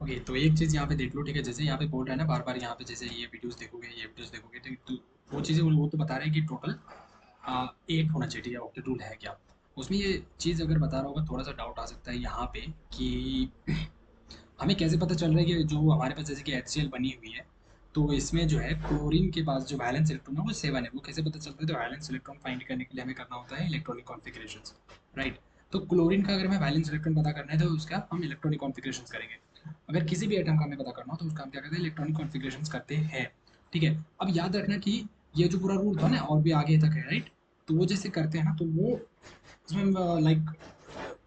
Okay, तो एक चीज़ यहाँ पे देख लो, ठीक है। जैसे यहाँ पे बोल रहा है ना बार बार, यहाँ पे जैसे ये वीडियोस देखोगे तो वो चीज़ें वो तो बता रहे हैं कि टोटल 8 होना चाहिए, ठीक है। ऑक्टेट रूल है क्या, उसमें ये चीज़ अगर बता रहा होगा, थोड़ा सा डाउट आ सकता है यहाँ पे कि हमें कैसे पता चल रहा है कि जो हमारे पास जैसे कि HCl बनी हुई है, तो इसमें जो है क्लोरीन के पास जो वैलेंस इलेक्ट्रॉन है वो 7 है। वो कैसे पता चलता है, तो वैलेंस इलेक्ट्रॉन फाइंड करने के लिए हमें करना होता है इलेक्ट्रॉनिक कॉन्फ़िगरेशंस, राइट। तो क्लोरीन का अगर हमें वैलेंस इलेक्ट्रॉन पता करना है तो उसका हम इलेक्ट्रॉनिक कॉन्फ़िगरेशंस करेंगे। अगर किसी भी एटम का हमें पता करना हो तो उसका हम क्या करते हैं, इलेक्ट्रॉनिक कॉन्फ़िगरेशंस करते हैं, ठीक है। अब याद रखना कि ये जो पूरा रूल था ना और भी आगे तक है, राइट। तो वो जैसे करते हैं ना तो वो उसमें लाइक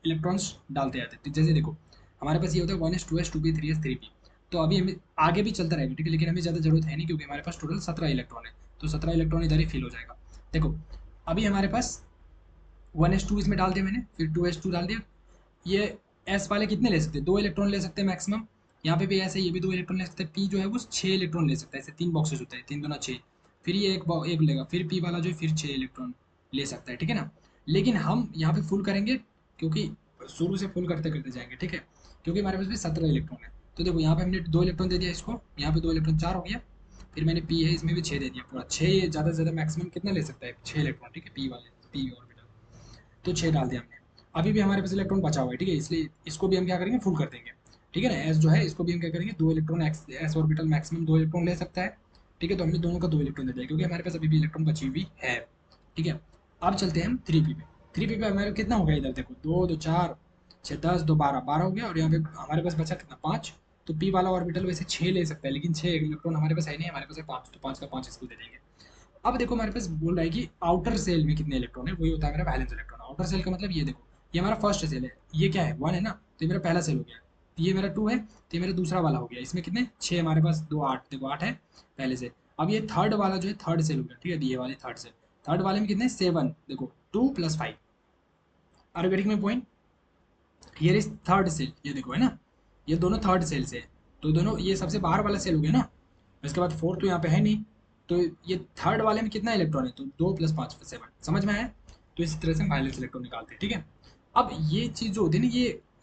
इलेक्ट्रॉन्स डालते जाते हैं। जैसे देखो हमारे पास ये होता है 1s 2s 2p 3s 3p। तो अभी हमें आगे भी चलता रहेगा, ठीक है, लेकिन हमें ज़्यादा जरूरत है नहीं क्योंकि हमारे पास टोटल 17 इलेक्ट्रॉन है। तो 17 इलेक्ट्रॉन इधर ही फिल हो जाएगा। देखो अभी हमारे पास 1s 2 इसमें डाल दिया मैंने, फिर 2s 2 डाल दिया। ये एस वाले कितने ले सकते हैं, 2 इलेक्ट्रॉन ले सकते हैं मैक्सिमम। यहाँ पे भी ऐसे ये भी 2 इलेक्ट्रॉन ले सकते हैं। पी जो है वो 6 इलेक्ट्रॉन ले सकता है, ऐसे 3 बॉक्सेस होते हैं, 3 दूना 6। फिर ये एक लेगा, फिर पी वाला जो है फिर 6 इलेक्ट्रॉन ले सकता है, ठीक है ना। लेकिन हम यहाँ पे फुल करेंगे क्योंकि शुरू से फुल करते करते जाएंगे, ठीक है। क्योंकि हमारे पास भी 17 इलेक्ट्रॉन है। तो देखो यहाँ पे हमने 2 इलेक्ट्रॉन दे दिया इसको, यहाँ पे 2 इलेक्ट्रॉन 4 हो गया। फिर मैंने पी है इसमें भी 6 दे दिया, पूरा 6, ज़्यादा से ज़्यादा मैक्सिमम कितना ले सकता है, 6 इलेक्ट्रॉन, ठीक है। पी वाले पी ऑर्बिटल तो 6 डाल दिया हमने। अभी भी हमारे पास इलेक्ट्रॉन बचा हुआ है, ठीक है, इसलिए इसको भी हम क्या करेंगे, फुल कर देंगे, ठीक है ना। एस जो है इसको भी हम क्या करेंगे, 2 electron, S orbital maximum 2 electron ले सकता है, ठीक है। तो हमने दोनों का 2 इलेक्ट्रॉन दे दिया क्योंकि हमारे पास अभी भी इलेक्ट्रॉन बची हुई है, ठीक है। अब चलते हैं हम 3p पे। 3p पे हमारे कितना हो गया, इधर देखो, 2 2 4 6 10 2 12 12 हो गया, और यहाँ पे हमारे पास बचा कितना, 5। तो पी वाला ऑर्बिटल वैसे 6 ले सकता है, लेकिन 6 इलेक्ट्रॉन हमारे पास है नहीं, हमारे पास है 5, तो 5 का 5 इसको दे देंगे। अब देखो हमारे पास बोल रहा है कि आउटर सेल में कितने इलेक्ट्रॉन है, वही होता है मेरा वैलेंस इलेक्ट्रॉन। आउटर सेल का मतलब ये देखो, ये हमारा फर्स्ट सेल है, ये क्या है 1 है ना, तो ये मेरा पहला सेल हो गया। ये मेरा 2 है तो ये मेरा दूसरा वाला हो गया। इसमें कितने 6 हमारे पास, 2 8, देखो 8 है पहले से। अब ये थर्ड वाला जो है थर्ड सेल हो गया, ठीक है, ये वाले थर्ड सेल। थर्ड वाले में कितने 7, देखो 2 + 5। Are you getting my point, here is third cell, ये देखो है ना, ये दोनों थर्ड सेल से है। तो दोनों ये सबसे बाहर वाला सेल हो गया ना, इसके बाद फोर्थ तो यहाँ पे है नहीं। तो ये थर्ड वाले में कितना इलेक्ट्रॉन है, तो 2 + 5 7, समझ में आया। तो इसी तरह से हम वायलेंस इलेक्ट्रॉन निकालते हैं, ठीक है। अब ये चीज़ जो होती है ना,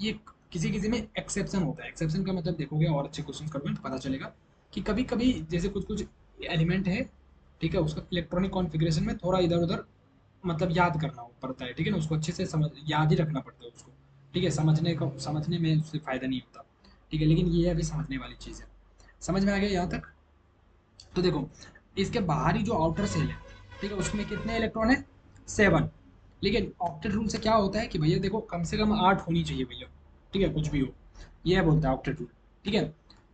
ये किसी किसी में एक्सेप्शन होता है। एक्सेप्शन का मतलब देखोगे और अच्छे क्वेश्चन करोगे तो पता चलेगा कि कभी कभी जैसे कुछ कुछ एलिमेंट है, ठीक है, उसका इलेक्ट्रॉनिक कॉन्फ़िगरेशन में थोड़ा इधर उधर मतलब याद करना पड़ता है, ठीक है ना। उसको अच्छे से समझ याद ही रखना पड़ता है उसको, ठीक है। समझने में उससे फ़ायदा नहीं होता, ठीक है। लेकिन ये अभी समझने वाली चीज़ है। समझ में आ गया यहाँ तक। तो देखो इसके बाहरी जो आउटर सेल है, ठीक है, उसमें कितने इलेक्ट्रॉन है, 7। लेकिन ऑक्टेट रूल से क्या होता है कि भैया देखो कम से कम 8 होनी चाहिए भैया, ठीक है, कुछ भी हो, ये बोलता है ऑक्टेट रूल, ठीक है।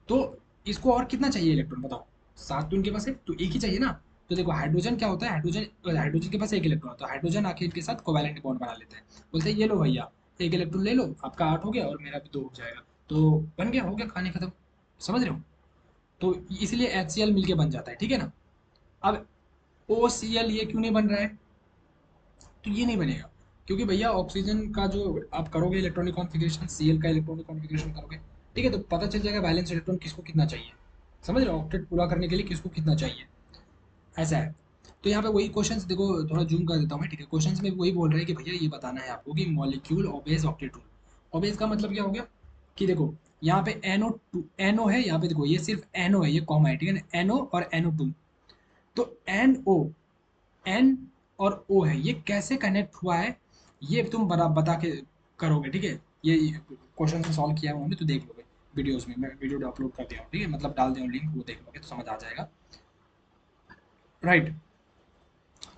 तो इसको और कितना चाहिए इलेक्ट्रॉन बताओ, 7 तो इनके पास है तो एक ही चाहिए ना। तो देखो हाइड्रोजन क्या होता है, हाइड्रोजन के पास एक इलेक्ट्रॉन, तो हाइड्रोजन आके इनके साथ कोवैलेंट बॉन्ड बना लेते हैं। बोलते हैं ये लो भैया, एक इलेक्ट्रॉन ले लो, आपका 8 हो गया और मेरा भी 2 हो जाएगा। तो बन गया, हो गया, कहानी खत्म। समझ रहे हो। तो इसलिए HCl मिलके बन जाता है, ठीक है ना। अब OCl ये क्यों नहीं बन रहा है, तो ये नहीं बनेगा क्योंकि भैया ऑक्सीजन का जो आप करोगे इलेक्ट्रॉनिक कॉन्फ़िगरेशन, Cl का इलेक्ट्रॉनिक कॉन्फ़िगरेशन करोगे, ठीक है, तो पता चल जाएगा बैलेंस इलेक्ट्रॉन किसको कितना चाहिए। समझ रहे हो, ऑक्टेट पूरा करने के लिए किसको कितना चाहिए, ऐसा है। तो यहाँ पे वही क्वेश्चंस देखो, थोड़ा जूम कर देता हूँ मैं, ठीक है। क्वेश्चंस में वही बोल रहे हैं कि भैया ये बताना है आपको कि molecule obeys octet rule. Obeys का मतलब क्या हो गया कि देखो यहाँ पे NO है, यहाँ पे देखो ये सिर्फ NO है, ये कॉमा है, ठीक है ना, NO और NO2। तो एन और ओ है, ये कैसे कनेक्ट हुआ है, ये तुम बता के करोगे, ठीक है। ये क्वेश्चन से सॉल्व किया है उन्होंने, तो देख लोगे वीडियोस में, मैं वीडियो अपलोड कर दिया हूँ, ठीक है, मतलब डाल दिया हूँ लिंक, वो देख लोगे तो समझ आ जाएगा, राइट।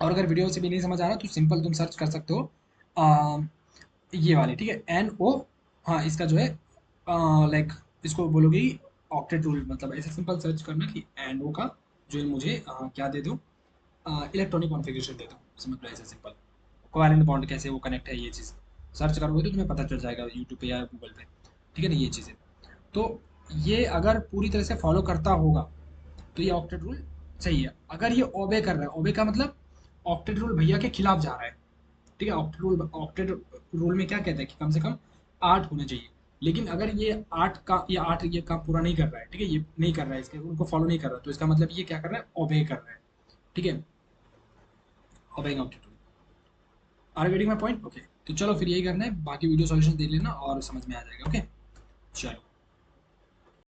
और अगर वीडियो से भी नहीं समझ आ रहा तो सिंपल तुम सर्च कर सकते हो, आ, ये वाले, ठीक है, NO। हाँ इसका जो है लाइक इसको बोलोगे ऑक्टेट रूल, मतलब ऐसे सिंपल सर्च करना कि NO का जो है मुझे क्या दे दो, इलेक्ट्रॉनिक कॉन्फ़िगरेशन दे दो, समझ लो ऐसे सिंपल। कोवैलेंट बॉन्ड कैसे वो कनेक्ट है, ये चीज़ सर्च करोगे तो तुम्हें पता चल जाएगा यूट्यूब पे या गूगल पे, ठीक है ना, ये चीज़ें। तो ये अगर पूरी तरह से फॉलो करता होगा तो ये ऑक्टेट रूल सही है। अगर ये ओबे कर रहा है, ओबे का मतलब ऑक्टेट रूल भैया के खिलाफ जा रहा है, ठीक है। ऑक्टेट रूल में क्या कहता है कि कम से कम 8 होने चाहिए। लेकिन अगर ये 8 ये काम पूरा नहीं कर रहा है, ठीक है, ये नहीं कर रहा है, इसके उनको फॉलो नहीं कर रहा है, तो इसका मतलब ये क्या कर रहा है, ओबे कर रहा है, ठीक है, obeying octet rule. Are getting my point, okay. तो चलो फिर यही करना है, बाकी वीडियो सॉल्यूशन देख लेना और समझ में आ जाएगा, ओके। चलो।